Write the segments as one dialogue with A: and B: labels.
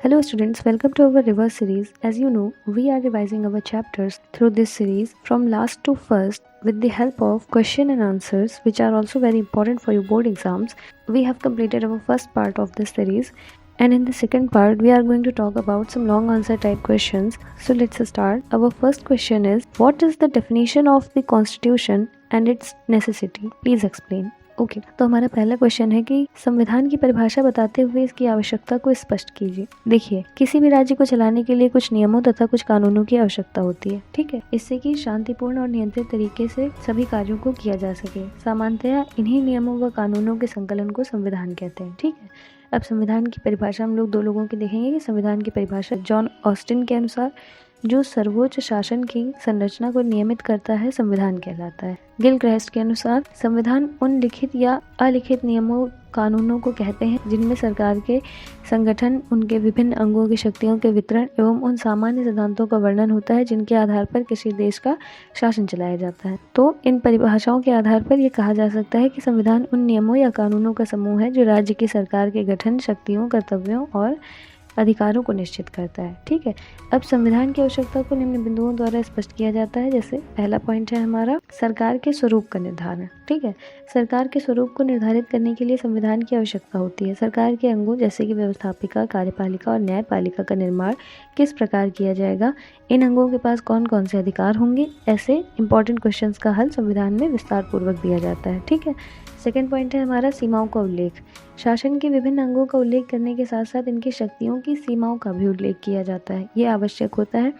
A: Hello students, welcome to our reverse series. As you know, we are revising our chapters through this series from last to first with the help of question and answers, which are also very important for your board exams. We have completed our first part of this series, and in the second part we are going to talk about some long answer type questions. So let's start. Our first question is, what is the definition of the constitution and its necessity? Please explain. Okay तो हमारा पहला question है कि संविधान की परिभाषा बताते हुए इसकी आवश्यकता को स्पष्ट कीजिए। देखिए, किसी भी राज्य को चलाने के लिए कुछ नियमों तथा कुछ कानूनों की आवश्यकता होती है, ठीक है, इससे कि शांतिपूर्ण और नियंत्रित तरीके से सभी कार्यों को किया जा सके। सामान्यतया इन्हीं नियमों व कानूनों के संकलन को संविधान कहते हैं, ठीक है। अब संविधान की परिभाषा हम लोग दो लोगों की देखेंगे कि संविधान की परिभाषा जॉन ऑस्टिन के अनुसार जो सर्वोच्च शासन की संरचना को नियमित करता है संविधान कहलाता है। गिलक्राइस्ट के अनुसार संविधान उन लिखित या अलिखित नियमों कानूनों को कहते हैं जिनमें सरकार के संगठन, उनके विभिन्न अंगों की शक्तियों के वितरण एवं उन सामान्य सिद्धांतों का वर्णन होता है जिनके आधार पर किसी देश का शासन चलाया जाता है। तो इन परिभाषाओं के आधार पर यह कहा जा सकता है कि संविधान उन नियमों या कानूनों का समूह है जो राज्य की सरकार के गठन, शक्तियों, कर्तव्यों और अधिकारों को निश्चित करता है, ठीक है। अब संविधान की आवश्यकता को निम्न बिंदुओं द्वारा स्पष्ट किया जाता है। जैसे पहला पॉइंट है हमारा सरकार के स्वरूप का निर्धारण, ठीक है। सरकार के स्वरूप को निर्धारित करने के लिए संविधान की आवश्यकता होती है। सरकार के अंगों जैसे कि व्यवस्थापिका, कार्यपालिका और न्यायपालिका का निर्माण किस प्रकार किया जाएगा, इन अंगों के पास कौन कौन से अधिकार होंगे, ऐसे इंपॉर्टेंट क्वेश्चंस का हल संविधान में विस्तार पूर्वक दिया जाता है, ठीक है। सेकेंड पॉइंट है हमारा सीमाओं का उल्लेख। शासन के विभिन्न अंगों का उल्लेख करने के साथ साथ इनकी शक्तियों की सीमाओं का भी उल्लेख किया जाता है। ये आवश्यक होता है।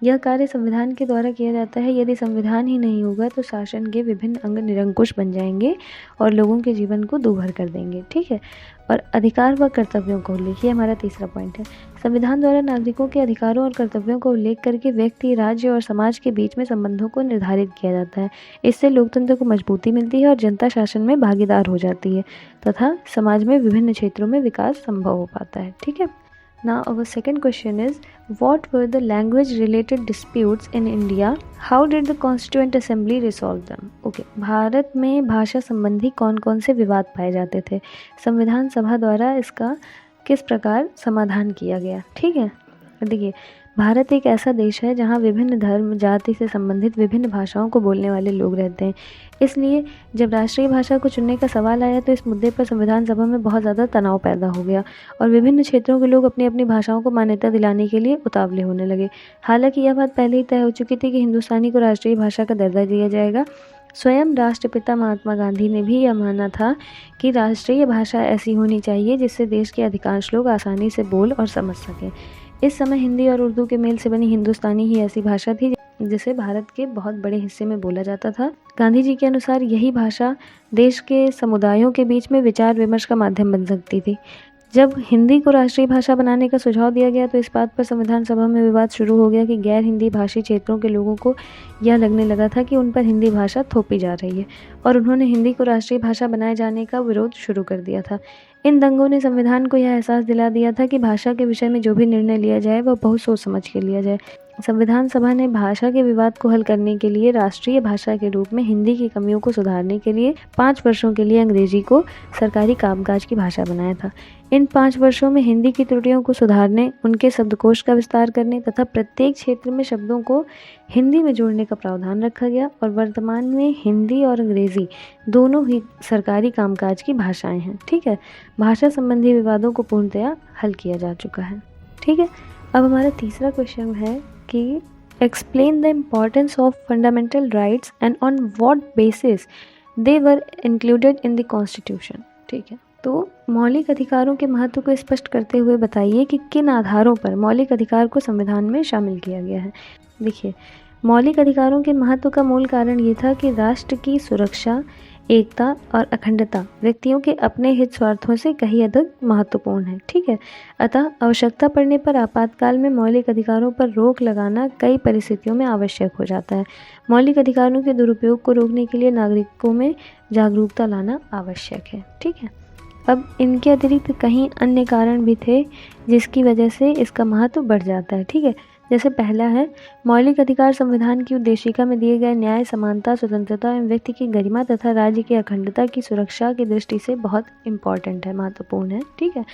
A: यह कार्य संविधान के द्वारा किया जाता है। यदि संविधान ही नहीं होगा तो शासन के विभिन्न अंग निरंकुश बन जाएंगे और लोगों के जीवन को दूभर कर देंगे, ठीक है। और अधिकार व कर्तव्यों का उल्लेख, ये हमारा तीसरा पॉइंट है। संविधान द्वारा नागरिकों के अधिकारों और कर्तव्यों का उल्लेख करके व्यक्ति, राज्य और समाज के बीच में संबंधों को निर्धारित किया जाता है। इससे लोकतंत्र को मजबूती मिलती है और जनता शासन में भागीदार हो जाती है तथा समाज में विभिन्न क्षेत्रों में विकास संभव हो पाता है, ठीक है। Now our second question is, what were the language related disputes in India? How did the Constituent Assembly resolve them? Okay, Bharat में भाषा संबंधी कौन कौन से विवाद पाए जाते थे, संविधान सभा द्वारा इसका किस प्रकार समाधान किया गया, ठीक है। देखिए, भारत एक ऐसा देश है जहाँ विभिन्न धर्म, जाति से संबंधित विभिन्न भाषाओं को बोलने वाले लोग रहते हैं। इसलिए जब राष्ट्रीय भाषा को चुनने का सवाल आया तो इस मुद्दे पर संविधान सभा में बहुत ज़्यादा तनाव पैदा हो गया और विभिन्न क्षेत्रों के लोग अपनी अपनी भाषाओं को मान्यता दिलाने के लिए उतावले होने लगे। हालांकि यह बात पहले ही तय हो चुकी थी कि हिंदुस्तानी को राष्ट्रीय भाषा का दर्जा दिया जाएगा। स्वयं राष्ट्रपिता महात्मा गांधी ने भी यह माना था कि राष्ट्रीय भाषा ऐसी होनी चाहिए जिससे देश के अधिकांश लोग आसानी से बोल और समझ सकें। इस समय हिंदी और उर्दू के मेल से बनी हिंदुस्तानी ही ऐसी भाषा थी जिसे भारत के बहुत बड़े हिस्से में बोला जाता था। गांधी जी के अनुसार यही भाषा देश के समुदायों के बीच में विचार विमर्श का माध्यम बन सकती थी। जब हिंदी को राष्ट्रीय भाषा बनाने का सुझाव दिया गया तो इस बात पर संविधान सभा में विवाद शुरू हो गया कि गैर हिंदी भाषी क्षेत्रों के लोगों को यह लगने लगा था कि उन पर हिंदी भाषा थोपी जा रही है और उन्होंने हिंदी को राष्ट्रीय भाषा बनाए जाने का विरोध शुरू कर दिया था। इन दंगों ने संविधान को यह एहसास दिला दिया था कि भाषा के विषय में जो भी निर्णय लिया जाए वह बहुत सोच समझ के लिया जाए। संविधान सभा ने भाषा के विवाद को हल करने के लिए राष्ट्रीय भाषा के रूप में हिंदी की कमियों को सुधारने के लिए 5 वर्षों के लिए अंग्रेजी को सरकारी कामकाज की भाषा बनाया था। इन 5 वर्षों में हिंदी की त्रुटियों को सुधारने, उनके शब्दकोश का विस्तार करने तथा प्रत्येक क्षेत्र में शब्दों को हिंदी में जोड़ने का प्रावधान रखा गया और वर्तमान में हिंदी और अंग्रेजी दोनों ही सरकारी कामकाज की भाषाएं हैं, ठीक है। भाषा संबंधी विवादों को पूर्णतया हल किया जा चुका है, ठीक है। अब हमारा तीसरा क्वेश्चन है कि explain the importance of fundamental rights and on what basis they were included in the constitution, ठीक है। तो मौलिक अधिकारों के महत्व को स्पष्ट करते हुए बताइए कि किन आधारों पर मौलिक अधिकार को संविधान में शामिल किया गया है। देखिए, मौलिक अधिकारों के महत्व का मूल कारण ये था कि राष्ट्र की सुरक्षा, एकता और अखंडता व्यक्तियों के अपने हित स्वार्थों से कहीं अधिक महत्वपूर्ण है, ठीक है। अतः आवश्यकता पड़ने पर आपातकाल में मौलिक अधिकारों पर रोक लगाना कई परिस्थितियों में आवश्यक हो जाता है। मौलिक अधिकारों के दुरुपयोग को रोकने के लिए नागरिकों में जागरूकता लाना आवश्यक है, ठीक है। अब इनके अतिरिक्त कहीं अन्य कारण भी थे जिसकी वजह से इसका महत्व बढ़ जाता है, ठीक है। जैसे पहला है, मौलिक अधिकार संविधान की उद्देशिका में दिए गए न्याय, समानता, स्वतंत्रता एवं व्यक्ति की गरिमा तथा राज्य की अखंडता की सुरक्षा की दृष्टि से बहुत इम्पॉर्टेंट है, महत्वपूर्ण है। ठीक है।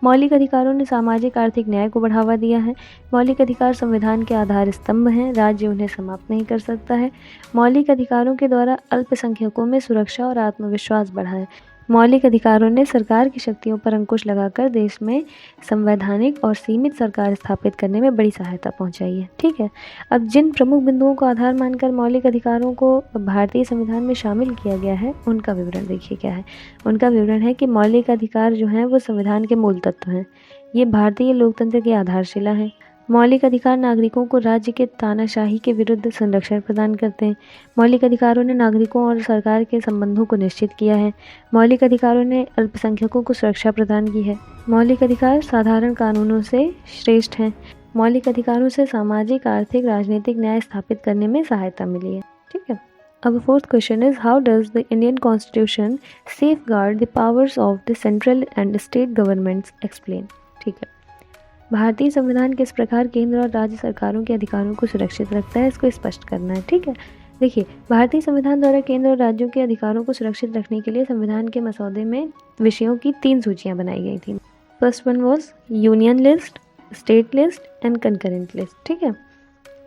A: मौलिक अधिकारों ने सामाजिक आर्थिक न्याय को बढ़ावा दिया है। मौलिक अधिकार संविधान के आधार स्तंभ हैं, राज्य उन्हें समाप्त नहीं कर सकता है। मौलिक अधिकारों के द्वारा अल्पसंख्यकों में सुरक्षा और आत्मविश्वास बढ़ा है। मौलिक अधिकारों ने सरकार की शक्तियों पर अंकुश लगाकर देश में संवैधानिक और सीमित सरकार स्थापित करने में बड़ी सहायता पहुंचाई है। ठीक है। अब जिन प्रमुख बिंदुओं को आधार मानकर मौलिक अधिकारों को भारतीय संविधान में शामिल किया गया है, उनका विवरण देखिए क्या है। उनका विवरण है कि मौलिक अधिकार जो हैं वो संविधान के मूल तत्व हैं। ये भारतीय लोकतंत्र की आधारशिला है। मौलिक अधिकार नागरिकों को राज्य के तानाशाही के विरुद्ध संरक्षण प्रदान करते हैं। मौलिक अधिकारों ने नागरिकों और सरकार के संबंधों को निश्चित किया है। मौलिक अधिकारों ने अल्पसंख्यकों को सुरक्षा प्रदान की है। मौलिक अधिकार साधारण कानूनों से श्रेष्ठ हैं। मौलिक अधिकारों से सामाजिक, आर्थिक, राजनीतिक न्याय स्थापित करने में सहायता मिली है। ठीक है। अब fourth question is, how does the Indian constitution safeguard the powers of the central and state governments, explain. ठीक है। भारतीय संविधान किस प्रकार केंद्र और राज्य सरकारों के अधिकारों को सुरक्षित रखता है, इसको स्पष्ट करना है। ठीक है। देखिए, भारतीय संविधान द्वारा केंद्र और राज्यों के अधिकारों को सुरक्षित रखने के लिए संविधान के मसौदे में विषयों की 3 सूचियां बनाई गई थी। First one was union list, state list and concurrent list. ठीक है।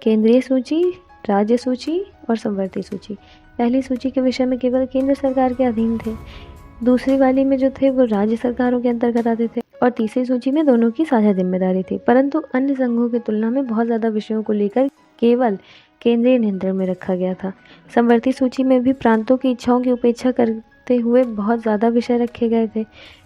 A: केंद्रीय सूची, राज्य सूची और समवर्ती सूची। पहली सूची के विषय में केवल केंद्र सरकार के अधीन थे, दूसरी वाली में जो थे वो राज्य सरकारों के अंतर्गत आते थे, और तीसरी सूची में दोनों की साझा जिम्मेदारी थी। परंतु अन्य संघों की तुलना में बहुत ज़्यादा विषयों को लेकर केवल केंद्रीय नियंत्रण में रखा गया था। समवर्ती सूची में भी प्रांतों की इच्छाओं की उपेक्षा करते हुए बहुत ज़्यादा विषय रखे गए थे।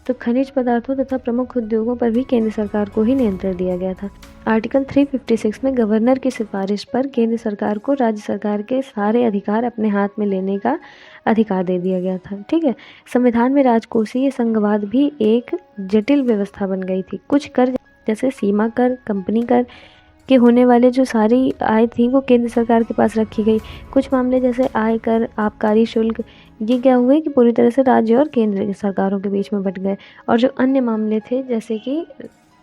A: तो खनिज पदार्थों तथा प्रमुख उद्योगों पर भी केंद्र सरकार को ही नियंत्रण दिया गया था। आर्टिकल 356 में गवर्नर की सिफारिश पर केंद्र सरकार को राज्य सरकार के सारे अधिकार अपने हाथ में लेने का अधिकार दे दिया गया था। ठीक है। संविधान में राजकोषीय संघवाद भी एक जटिल व्यवस्था बन गई थी। कुछ कर जैसे सीमा कर, कंपनी कर के होने वाले जो सारी आय थी वो केंद्र सरकार के पास रखी गई। कुछ मामले जैसे आय कर, आबकारी शुल्क, ये क्या हुए कि पूरी तरह से राज्य और केंद्र की सरकारों के बीच में बट गए। और जो अन्य मामले थे जैसे कि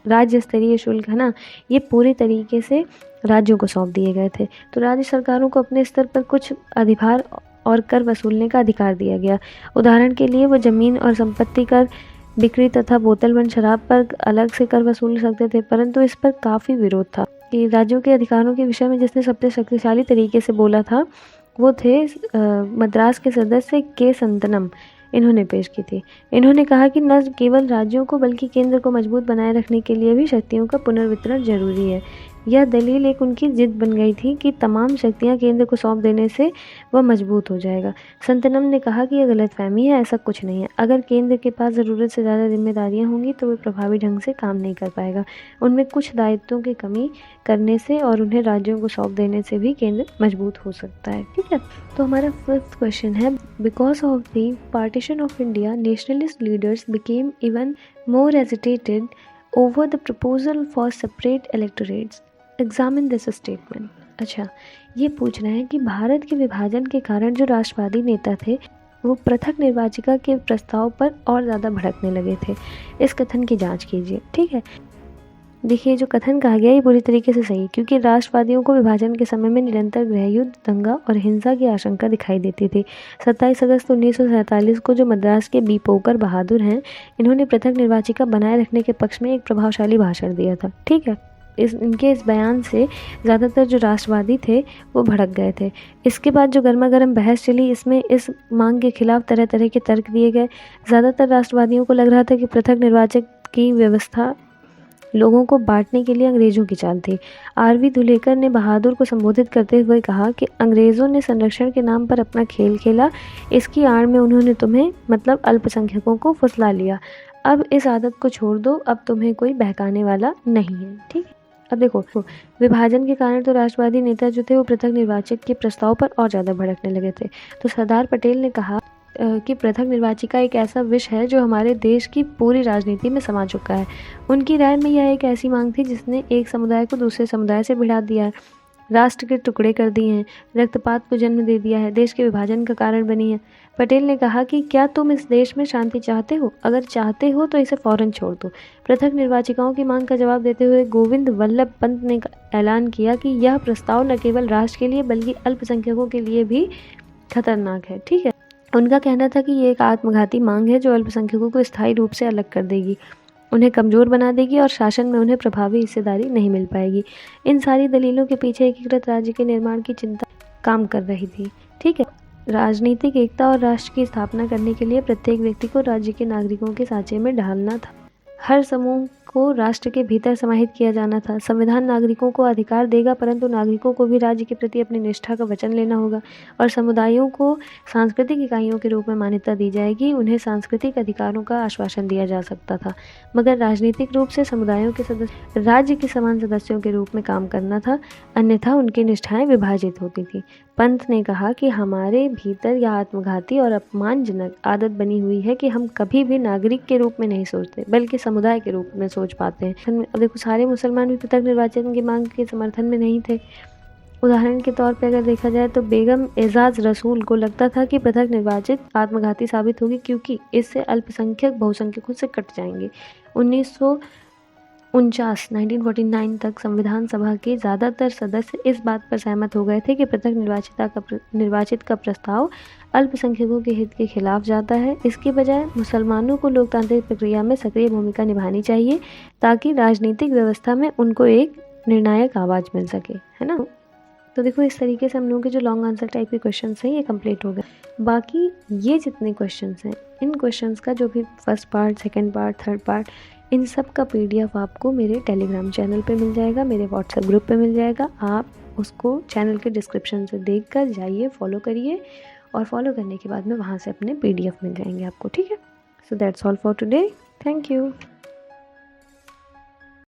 A: राज्य स्तरीय शुल्क है ना, ये पूरी तरीके से राज्यों को सौंप दिए गए थे। तो राज्य सरकारों को अपने स्तर पर कुछ अधिभार और कर वसूलने का अधिकार दिया गया। उदाहरण के लिए वो जमीन और संपत्ति कर, बिक्री तथा बोतल बंद शराब पर अलग से कर वसूल सकते थे, परंतु इस पर काफ़ी विरोध था। कि राज्यों के अधिकारों के विषय में जिसने सबसे शक्तिशाली तरीके से बोला था वो थे मद्रास के सदस्य के संतनम। इन्होंने पेश की थी। इन्होंने कहा कि न केवल राज्यों को बल्कि केंद्र को मजबूत बनाए रखने के लिए भी शक्तियों का पुनर्वितरण जरूरी है। यह दलील एक उनकी जिद बन गई थी कि तमाम शक्तियां केंद्र को सौंप देने से वह मजबूत हो जाएगा। संतनम ने कहा कि यह गलतफहमी है, ऐसा कुछ नहीं है। अगर केंद्र के पास ज़रूरत से ज़्यादा जिम्मेदारियां होंगी तो वह प्रभावी ढंग से काम नहीं कर पाएगा। उनमें कुछ दायित्वों की कमी करने से और उन्हें राज्यों को सौंप देने से भी केंद्र मजबूत हो सकता है। ठीक है। तो हमारा फिफ्थ क्वेश्चन है, because of the partition of India nationalist leaders became even more agitated over the proposal for separate electorates, examine this statement. अच्छा, ये पूछ रहे हैं कि भारत के विभाजन के कारण जो राष्ट्रवादी नेता थे वो पृथक निर्वाचिका के प्रस्ताव पर और ज़्यादा भड़कने लगे थे। इस कथन की जांच कीजिए। ठीक है। देखिए, जो कथन कहा गया ये पूरी तरीके से सही है, क्योंकि राष्ट्रवादियों को विभाजन के समय में निरंतर गृहयुद्ध, दंगा और हिंसा की आशंका दिखाई देती थी। 27 अगस्त 1947 को जो मद्रास के बी पोकर बहादुर हैं, इन्होंने पृथक निर्वाचिका बनाए रखने के पक्ष में एक प्रभावशाली भाषण दिया था। ठीक है। इनके इस बयान से ज़्यादातर जो राष्ट्रवादी थे वो भड़क गए थे। इसके बाद जो गर्मा गर्म बहस चली, इसमें इस मांग के खिलाफ तरह तरह के तर्क दिए गए। ज़्यादातर राष्ट्रवादियों को लग रहा था कि पृथक निर्वाचक की व्यवस्था लोगों को बांटने के लिए अंग्रेजों की चाल थी। आर.वी. धुलेकर ने बहादुर को संबोधित करते हुए कहा कि अंग्रेज़ों ने संरक्षण के नाम पर अपना खेल खेला, इसकी आड़ में उन्होंने तुम्हें मतलब अल्पसंख्यकों को फुसला लिया। अब इस आदत को छोड़ दो, अब तुम्हें कोई बहकाने वाला नहीं है। ठीक है। अब देखो, विभाजन के कारण तो राष्ट्रवादी नेता जो थे वो पृथक निर्वाचक के प्रस्ताव पर और ज़्यादा भड़कने लगे थे। तो सरदार पटेल ने कहा कि पृथक निर्वाचिका एक ऐसा विष है जो हमारे देश की पूरी राजनीति में समा चुका है। उनकी राय में यह एक ऐसी मांग थी जिसने एक समुदाय को दूसरे समुदाय से भिड़ा दिया है, राष्ट्र के टुकड़े कर दिए हैं, रक्तपात को जन्म दे दिया है, देश के विभाजन का कारण बनी है। पटेल ने कहा कि क्या तुम इस देश में शांति चाहते हो? अगर चाहते हो तो इसे फौरन छोड़ दो। पृथक निर्वाचिकाओं की मांग का जवाब देते हुए गोविंद वल्लभ पंत ने ऐलान किया कि यह प्रस्ताव न केवल राष्ट्र के लिए बल्कि अल्पसंख्यकों के लिए भी खतरनाक है। ठीक है, उनका कहना था कि ये एक आत्मघाती मांग है जो अल्पसंख्यकों को स्थायी रूप से अलग कर देगी, उन्हें कमज़ोर बना देगी और शासन में उन्हें प्रभावी हिस्सेदारी नहीं मिल पाएगी। इन सारी दलीलों के पीछे एकीकृत राज्य के निर्माण की चिंता काम कर रही थी। ठीक है, राजनीतिक एकता और राष्ट्र की स्थापना करने के लिए प्रत्येक व्यक्ति को राज्य के नागरिकों के सांचे में ढालना था। हर समूह को राष्ट्र के भीतर समाहित किया जाना था। संविधान नागरिकों को अधिकार देगा, परंतु नागरिकों को भी राज्य के प्रति अपनी निष्ठा का वचन लेना होगा और समुदायों को सांस्कृतिक इकाइयों के रूप में मान्यता दी जाएगी। उन्हें सांस्कृतिक अधिकारों का आश्वासन दिया जा सकता था, मगर राजनीतिक रूप से समुदायों के सदस्य राज्य के समान सदस्यों के रूप में काम करना था, अन्यथा उनकी निष्ठाएं विभाजित होती थी। पंत ने कहा कि हमारे भीतर यह आत्मघाती और अपमानजनक आदत बनी हुई है कि हम कभी भी नागरिक के रूप में नहीं सोचते बल्कि समुदाय के रूप में सोच पाते हैं। अब देखो, सारे मुसलमान भी पृथक निर्वाचन की मांग के समर्थन में नहीं थे। उदाहरण के तौर पर अगर देखा जाए तो बेगम एजाज रसूल को लगता था कि पृथक निर्वाचित आत्मघाती साबित होगी क्योंकि इससे अल्पसंख्यक बहुसंख्यकों से कट जाएंगे। 1949 तक संविधान सभा के ज़्यादातर सदस्य इस बात पर सहमत हो गए थे कि पृथक निर्वाचित का प्रस्ताव अल्पसंख्यकों के हित के खिलाफ जाता है। इसके बजाय मुसलमानों को लोकतांत्रिक प्रक्रिया में सक्रिय भूमिका निभानी चाहिए ताकि राजनीतिक व्यवस्था में उनको एक निर्णायक आवाज़ मिल सके, है ना। तो देखो, इस तरीके से हम लोगों के जो लॉन्ग आंसर टाइप के क्वेश्चन हैं ये कंप्लीट हो गए। बाकी ये जितने क्वेश्चन हैं, इन क्वेश्चंस का जो भी first part, second part, third part, इन सब का PDF आपको मेरे टेलीग्राम चैनल पे मिल जाएगा, मेरे व्हाट्सएप ग्रुप पे मिल जाएगा। आप उसको चैनल के डिस्क्रिप्शन से देख कर जाइए, फॉलो करिए और फॉलो करने के बाद में वहाँ से अपने PDF मिल जाएंगे आपको। ठीक है, so that's all for today. Thank you.